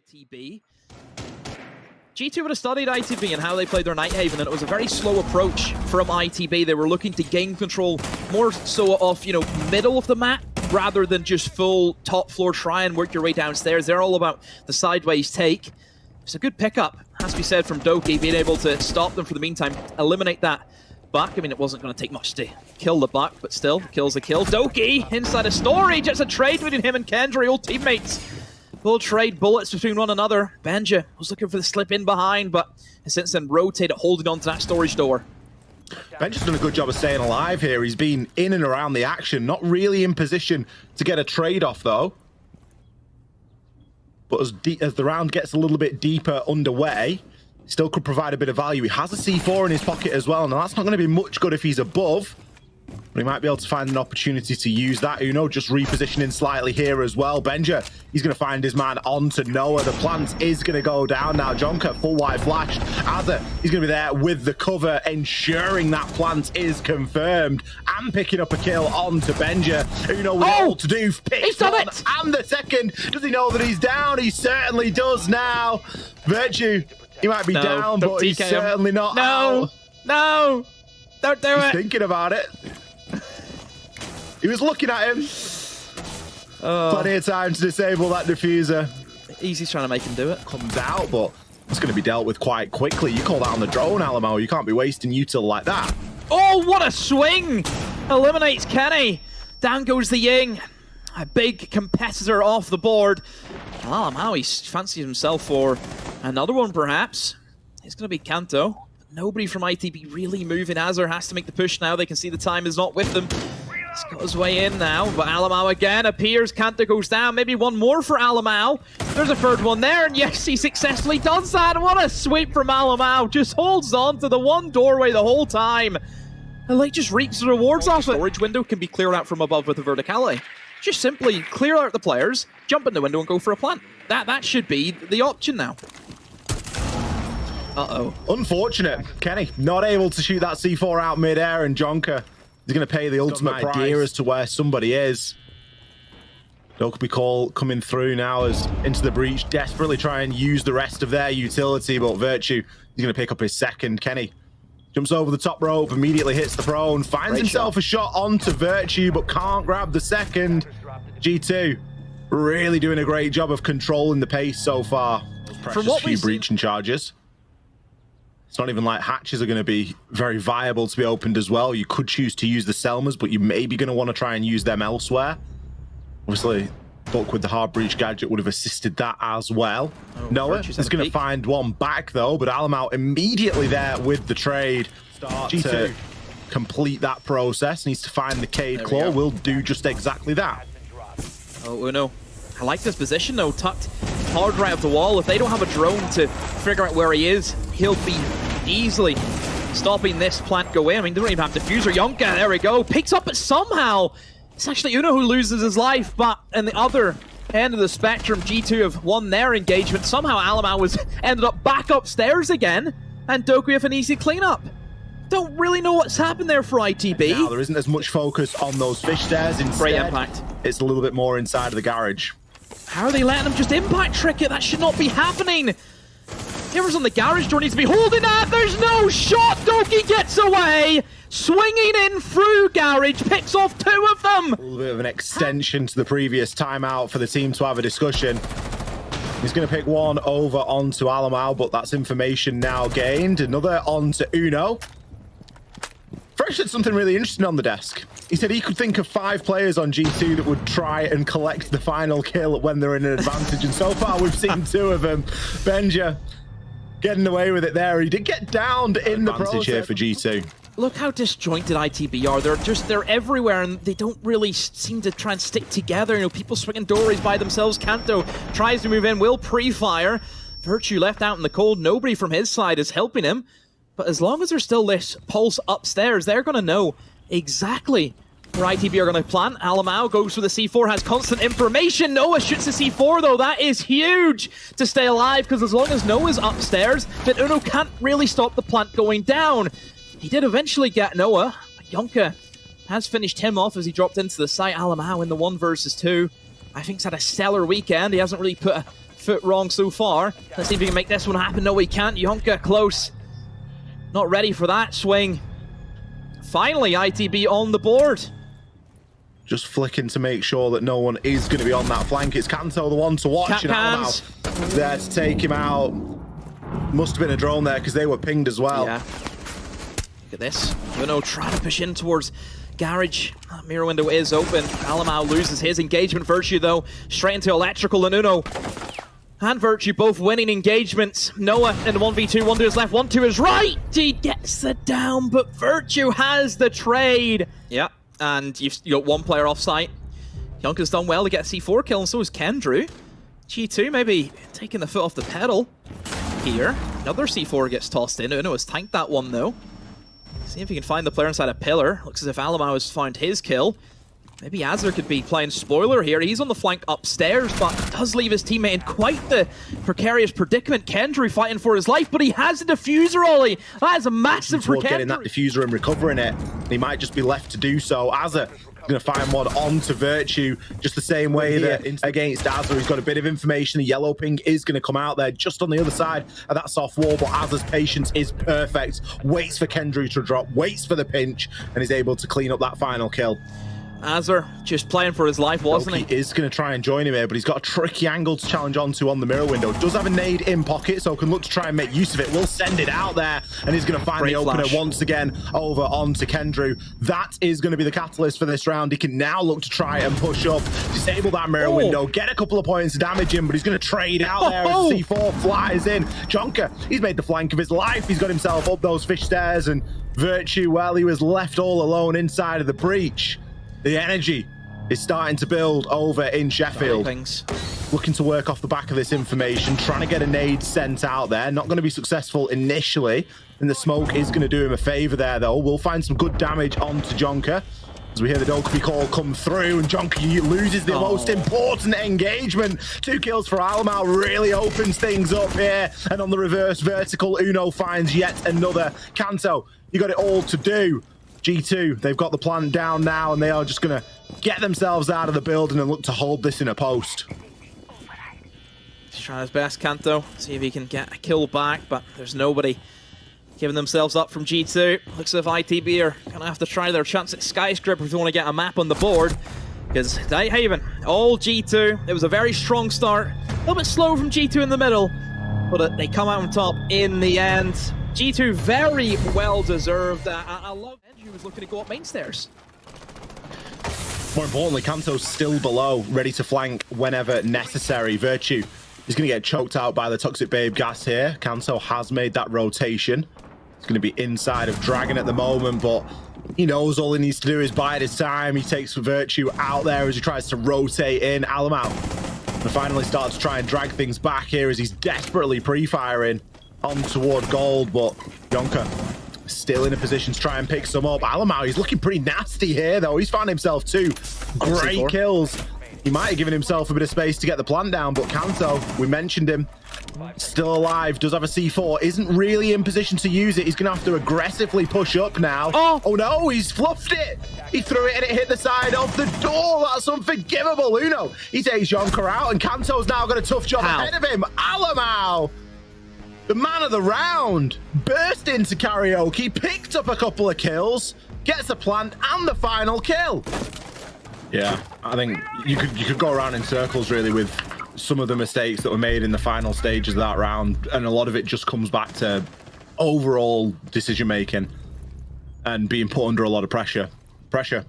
ITB. G2 would have studied ITB and how they played their Nighthaven, and it was a very slow approach from ITB. They were looking to gain control more so off, middle of the map, rather than just full top floor, try and work your way downstairs. They're all about the sideways take. It's a good pickup, has to be said, from Doki, being able to stop them for the meantime, eliminate that buck. I mean, it wasn't going to take much to kill the buck, but still, kill's a kill. Doki, inside a storage, it's a trade between him and Kendry, old teammates. Will trade bullets between one another. Benja was looking for the slip in behind, but has since then rotated, holding on to that storage door. Benja's done a good job of staying alive here. He's been in and around the action, not really in position to get a trade-off, though. But as the round gets a little bit deeper underway, still could provide a bit of value. He has a C4 in his pocket as well. Now, that's not going to be much good if he's above, but he might be able to find an opportunity to use that. Uno just repositioning slightly here as well. Benja, he's going to find his man onto Noah. The plant is going to go down now. Jonker, full wide flashed. Azza, he's going to be there with the cover, ensuring that plant is confirmed and picking up a kill onto Benja. Uno with all to do. He's done it! And the second. Does he know that he's down? He certainly does now. Virtue, he might be down, but he's certainly not out. No! Don't do it! He's thinking about it. He was looking at him. Plenty of time to disable that diffuser. Easy's trying to make him do it. Comes out, but it's going to be dealt with quite quickly. You call that on the drone, Alamo. You can't be wasting util like that. Oh, what a swing! Eliminates Kenny. Down goes the Ying. A big competitor off the board. Alamo, he fancies himself for another one, perhaps. It's going to be Kanto. Nobody from ITB really moving. Azar has to make the push now. They can see the time is not with them. He's got his way in now, but Alamau again appears. Kanto goes down. Maybe one more for Alamau. There's a third one there, and yes, he successfully does that. What a sweep from Alamau. Just holds on to the one doorway the whole time. And like just reaps the rewards off it. Storage window can be cleared out from above with the verticality. Just simply clear out the players, jump in the window and go for a plant. That should be the option now. Uh-oh. Unfortunate. Kenny not able to shoot that C4 out mid-air, and Jonker is going to pay the ultimate idea as to where somebody is. Dokubi call coming through now as into the breach, desperately try and use the rest of their utility, but Virtue, he's going to pick up his second. Kenny jumps over the top rope, immediately hits the prone, finds himself a shot onto Virtue, but can't grab the second. G2 really doing a great job of controlling the pace so far. From what few breaching charges. It's not even like hatches are going to be very viable to be opened as well. You could choose to use the Selmas, but you may be going to want to try and use them elsewhere. Obviously, Buck with the hard breach gadget would have assisted that as well. Noah is going to find one back though, but Alamau immediately there with the trade. G2 to complete that process. Needs to find the Cave Claw. Will do just exactly that. Oh, Uno. I like this position though, tucked hard right up the wall. If they don't have a drone to figure out where he is, he'll be easily stopping this plant go in. I mean, they don't even have diffuser. Yonka, there we go. Picks up, but somehow it's actually Uno who loses his life. But in the other end of the spectrum, G2 have won their engagement. Somehow Alamau was ended up back upstairs again, and Doku with an easy cleanup. Don't really know what's happened there for ITB. Now, there isn't as much focus on those fish stairs. Instead, great impact. It's a little bit more inside of the garage. How are they letting him just impact trick it? That should not be happening. Whoever's on the garage door needs to be holding that. There's no shot. Doki gets away. Swinging in through garage. Picks off two of them. A little bit of an extension to the previous timeout for the team to have a discussion. He's going to pick one over onto Alamau, but that's information now gained. Another onto Uno. Fresh had something really interesting on the desk. He said he could think of 5 players on G2 that would try and collect the final kill when they're in an advantage, and so far we've seen 2 of them. Benja getting away with it there. He did get downed in the process here for G2. Look how disjointed ITB are. They're everywhere, and they don't really seem to try and stick together. People swinging doorways by themselves. Kanto tries to move in, will pre-fire. Virtue left out in the cold. Nobody from his side is helping him. But as long as there's still this pulse upstairs, they're going to know exactly where ITB are going to plant. Alamau goes for the C4, has constant information. Noah shoots the C4 though. That is huge to stay alive, because as long as Noah's upstairs, then Uno can't really stop the plant going down. He did eventually get Noah, but Yonka has finished him off as he dropped into the site. Alamau in the 1 versus 2. I think he's had a stellar weekend. He hasn't really put a foot wrong so far. Let's see if he can make this one happen. No, he can't. Jonker close. Not ready for that swing. Finally, ITB on the board. Just flicking to make sure that no one is going to be on that flank. It's Kanto, the one to watch. And Alamau there to take him out. Must have been a drone there because they were pinged as well. Yeah. Look at this. Uno trying to push in towards Garage. That mirror window is open. Alamau loses his engagement. Virtue, though, straight into Electrical and Uno. And Virtue both winning engagements. Noah in the 1v2, 1 to his left, 1 to his right. He gets the down, but Virtue has the trade. Yeah, and you've got one player off site. Jonker's done well to get a C4 kill, and so is Kendrew. G2 maybe taking the foot off the pedal here. Another C4 gets tossed in. Uno has tanked that one, though. See if he can find the player inside a pillar. Looks as if Alamau has found his kill. Maybe Azur could be playing spoiler here. He's on the flank upstairs, but does leave his teammate in quite the precarious predicament. Kendrew fighting for his life, but he has a diffuser, Ollie. That is a massive for Kendrew. Getting that diffuser and recovering it. He might just be left to do so. Azur going to find one onto Virtue, just the same way that against Azur, he's got a bit of information. The yellow ping is going to come out there just on the other side of that soft wall, but Azur's patience is perfect. Waits for Kendrew to drop, waits for the pinch, and is able to clean up that final kill. Azur just playing for his life, wasn't he? He is going to try and join him here, but he's got a tricky angle to challenge onto on the mirror window. Does have a nade in pocket, so can look to try and make use of it. Will send it out there, and he's going to find the opener once again over onto Kendrew. That is going to be the catalyst for this round. He can now look to try and push up, disable that mirror window, get a couple of points to damage him, but he's going to trade out there as C4 flies in. Jonker, he's made the flank of his life. He's got himself up those fish stairs, and Virtue, well, he was left all alone inside of the breach. The energy is starting to build over in Sheffield. Looking to work off the back of this information, trying to get a nade sent out there. Not going to be successful initially, and the smoke is going to do him a favor there, though. We'll find some good damage onto Jonker as we hear the Dokkaebi call come through, and Jonker loses the most important engagement. 2 kills for Alamau really opens things up here, and on the reverse vertical, Uno finds yet another. Kanto, you got it all to do. G2, they've got the plant down now, and they are just going to get themselves out of the building and look to hold this in a post. He's trying his best, Kanto. See if he can get a kill back, but there's nobody giving themselves up from G2. Looks as if ITB are going to have to try their chance at Skyscraper if they want to get a map on the board. Because Haven, all G2. It was a very strong start. A little bit slow from G2 in the middle, but they come out on top in the end. G2 very well deserved. I love Benji was looking to go up main stairs. More importantly, Kanto's still below, ready to flank whenever necessary. Virtue is going to get choked out by the Toxic Babe gas here. Kanto has made that rotation. He's going to be inside of Dragon at the moment, but he knows all he needs to do is bide his time. He takes Virtue out there as he tries to rotate in. Alamau and finally starts to try and drag things back here as he's desperately pre-firing on toward gold, but Jonker still in a position to try and pick some up. Alamau, he's looking pretty nasty here, though. He's found himself 2 great kills. He might have given himself a bit of space to get the plant down, but Kanto, we mentioned him, still alive, does have a C4, isn't really in position to use it. He's going to have to aggressively push up now. Oh no, he's fluffed it. He threw it and it hit the side of the door. That's unforgivable. Uno, he takes Jonker out, and Kanto's now got a tough job ahead of him. Alamau, the man of the round, burst into karaoke, picked up a couple of kills, gets a plant and the final kill. Yeah, I think you could go around in circles really with some of the mistakes that were made in the final stages of that round, and a lot of it just comes back to overall decision making and being put under a lot of pressure. Pressure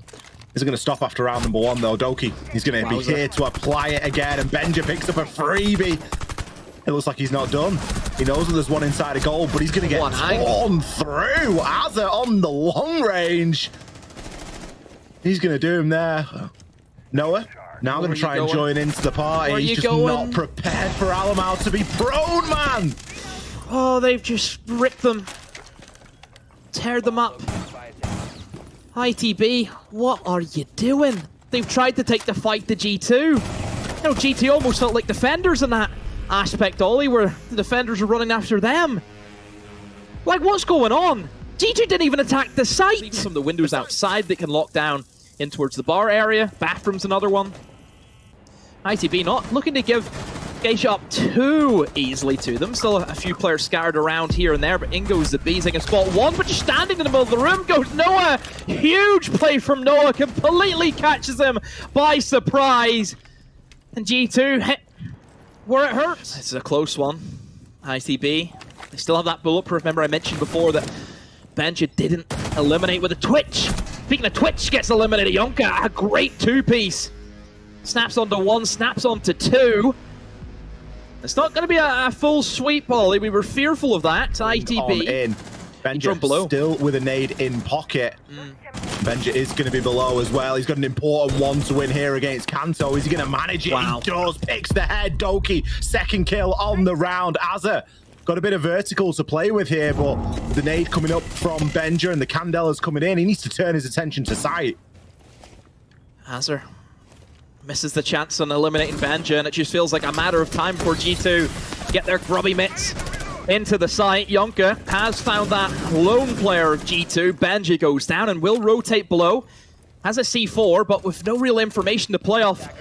isn't going to stop after round number 1 though. Dokkaebi, he's going to be here to apply it again, and Benja picks up a freebie. It looks like he's not done. He knows that there's one inside a goal, but he's going to get torn through. Azur on the long range. He's going to do him there. Noah, now going to try and join into the party. He's just not prepared for Alamau to be prone, man. Oh, they've just ripped them. Teared them up. ITB, what are you doing? They've tried to take the fight to G2. You know, G2 almost felt like defenders in that aspect, Ollie, where the defenders are running after them. Like, what's going on? G2 didn't even attack the site. Even some of the windows outside that can lock down in towards the bar area. Bathroom's another one. ITB not looking to give Geisha up too easily to them. Still a few players scattered around here and there, but in goes the Bees. They can spot one, but just standing in the middle of the room goes Noah. Huge play from Noah, completely catches him by surprise. And G2 hit where it hurts. This is a close one. ITB, they still have that bulletproof. Remember I mentioned before that Benja didn't eliminate with a Twitch. Speaking of Twitch, gets eliminated. Yonka, a great two-piece. Snaps onto one, snaps onto two. It's not going to be a full sweep, Ollie. We were fearful of that. ITB. In. Benja still with a nade in pocket. Benja is going to be below as well. He's got an important one to win here against Kanto. Is he going to manage it? Wow. He does. Picks the head. Doki, second kill on the round. Azza got a bit of vertical to play with here, but the nade coming up from Benja and the Candela's coming in. He needs to turn his attention to sight. Azza misses the chance on eliminating Benja, and it just feels like a matter of time for G2 get their grubby mitts into the site. Yonka has found that lone player of G2. Benja goes down and will rotate below. Has a C4, but with no real information to play off.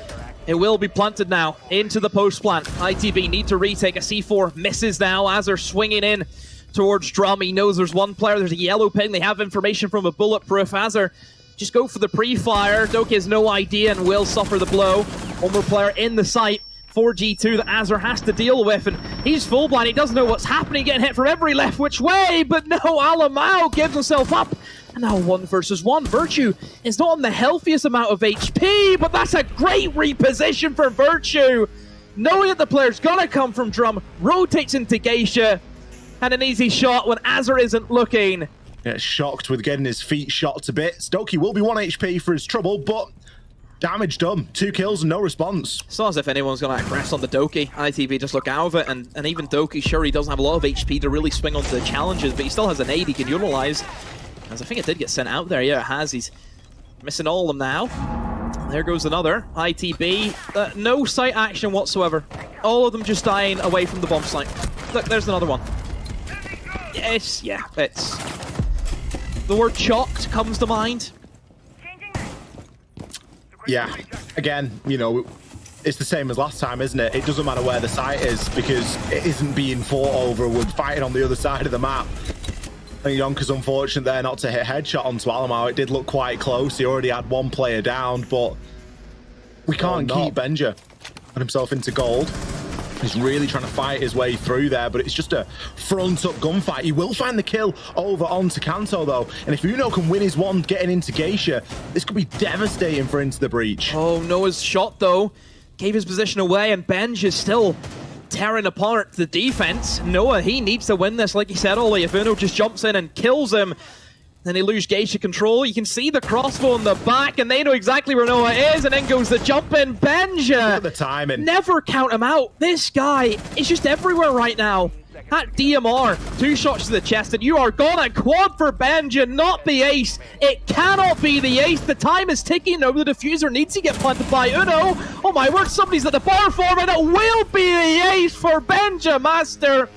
It will be planted now into the post plant. ITB need to retake a C4. Misses now as they're swinging in towards Drum. He knows there's one player. There's a yellow ping. They have information from a bulletproof. Azzer just go for the pre-fire. Doki has no idea and will suffer the blow. One more player in the site for G2 that Azzer has to deal with, and he's full blind. He doesn't know what's happening, getting hit from every left which way, but no, Alamau gives himself up. And now 1 versus 1. Virtue is not on the healthiest amount of HP, but that's a great reposition for Virtue. Knowing that the player's gonna come from Drum, rotates into Geisha, and an easy shot when Azzer isn't looking. Gets shocked with getting his feet shot to bits. Doki will be 1 HP for his trouble, but damage done. 2 kills and no response. It's not as if anyone's going to aggress on the Doki. ITB just look out of it, and even Doki, sure, he doesn't have a lot of HP to really swing onto the challenges, but he still has an aid he can utilize. As I think it did get sent out there. Yeah, it has. He's missing all of them now. There goes another. ITB, no site action whatsoever. All of them just dying away from the bomb site. Look, there's another one. Yes, yeah, it's... The word chocked comes to mind. Yeah, again, you know, it's the same as last time, isn't it? It doesn't matter where the site is because it isn't being fought over. We're fighting on the other side of the map. I think Yonka's unfortunate there not to hit headshot onto Alamau. It did look quite close. He already had 1 player down, but we can't keep Benja. Got himself into gold. He's really trying to fight his way through there, but it's just a front-up gunfight. He will find the kill over onto Kanto, though. And if Uno can win his one getting into Geisha, this could be devastating for Into the Breach. Oh, Noah's shot, though, gave his position away, and Benj is still tearing apart the defense. Noah, he needs to win this, like you said, Ollie. If Uno just jumps in and kills him, then they lose Geisha control. You can see the crossbow in the back, and they know exactly where Noah is, and then goes the jump in. Benja! Look at the timing. Never count him out. This guy is just everywhere right now. That DMR, 2 shots to the chest, and you are gone. A quad for Benja, not the ace. It cannot be the ace. The time is ticking. No, the diffuser needs to get planted by Uno. Oh my word, somebody's at the bar for him, and it will be the ace for Benjamaster.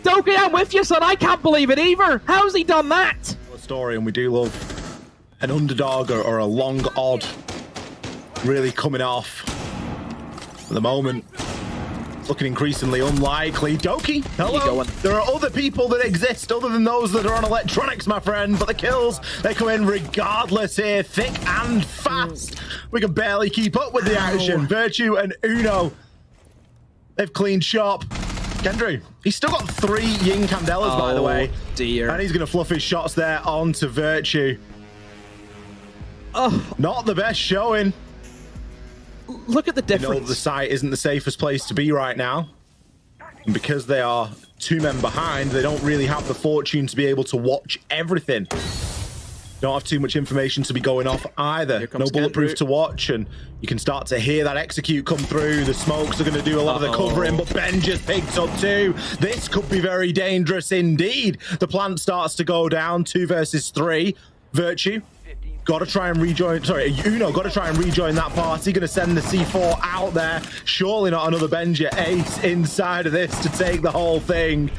Doki, I'm with you, son. I can't believe it either. How's he done that? Story, and we do love an underdog or a long odd really coming off. At the moment, it's looking increasingly unlikely. Doki, hello. There are other people that exist other than those that are on electronics, my friend, but the kills, they come in regardless here, thick and fast. We can barely keep up with the action. Virtue and Uno, they've cleaned shop. Kendrew, he's still got 3 Ying Candelas, by the way. Dear. And he's going to fluff his shots there onto Virtue. Oh. Not the best showing. Look at the difference. You know, the site isn't the safest place to be right now. And because they are 2 men behind, they don't really have the fortune to be able to watch everything. Don't have too much information to be going off either. No bulletproof to watch, and you can start to hear that execute come through. The smokes are going to do a lot of the covering, but Ben just picked up 2. This could be very dangerous indeed. The plant starts to go down, 2 versus 3. Virtue, got to try and rejoin. Sorry, Uno, got to try and rejoin that party. Going to send the C4 out there. Surely not another Benja ace inside of this to take the whole thing.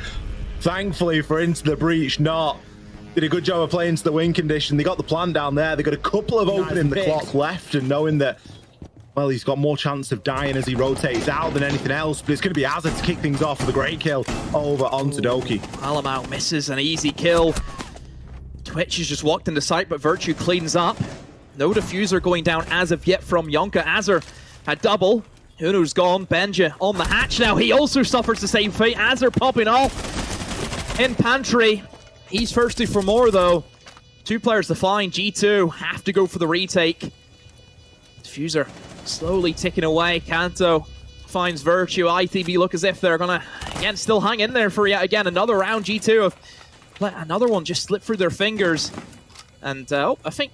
Thankfully for Into the Breach, not. Did a good job of playing to the win condition. They got the plan down there. They got a couple of opening the clock left, and knowing that well, he's got more chance of dying as he rotates out than anything else, but it's going to be Hazard to kick things off with a great kill over onto Doki. Alamau misses an easy kill. Twitch has just walked into sight, but Virtue cleans up. No diffuser going down as of yet from Yonka. Azur a double. Unu's gone. Benja on the hatch now. He also suffers the same fate. Azur popping off in pantry. He's thirsty for more, though. 2 players to find. G2 have to go for the retake. Diffuser slowly ticking away. Kanto finds Virtue. ITB look as if they're gonna, again, still hang in there for yet again another round. G2 have let another one just slip through their fingers. And I think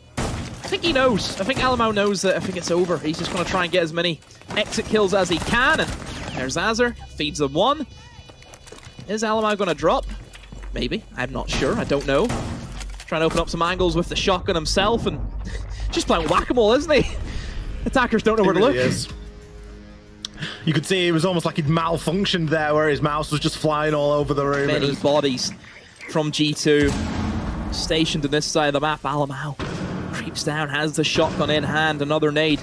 he knows. I think Alamau knows that I think it's over. He's just gonna try and get as many exit kills as he can. And there's Azur, feeds them one. Is Alamau gonna drop? Maybe. I'm not sure. I don't know. Trying to open up some angles with the shotgun himself and just playing whack-a-mole, isn't he? Attackers don't know where to look. Is. You could see it was almost like he'd malfunctioned there where his mouse was just flying all over the room. Many bodies from G2 stationed on this side of the map. Alamau creeps down, has the shotgun in hand. Another nade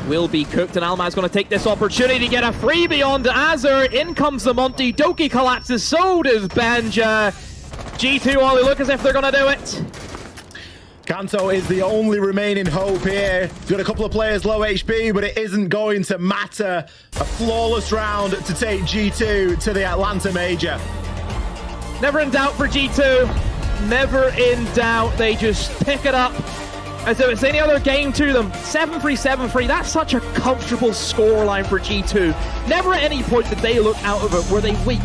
will be cooked, and Alamau's going to take this opportunity to get a freebie onto Azur. In comes the Monty. Doki collapses, so does Benja. G2 only look as if they're going to do it. Kanto is the only remaining hope here. He's got a couple of players low HP, but it isn't going to matter. A flawless round to take G2 to the Atlanta Major. Never in doubt for G2. Never in doubt. They just pick it up as though it's any other game to them. 7-3, 7-3. That's such a comfortable scoreline for G2. Never at any point did they look out of it were they weak.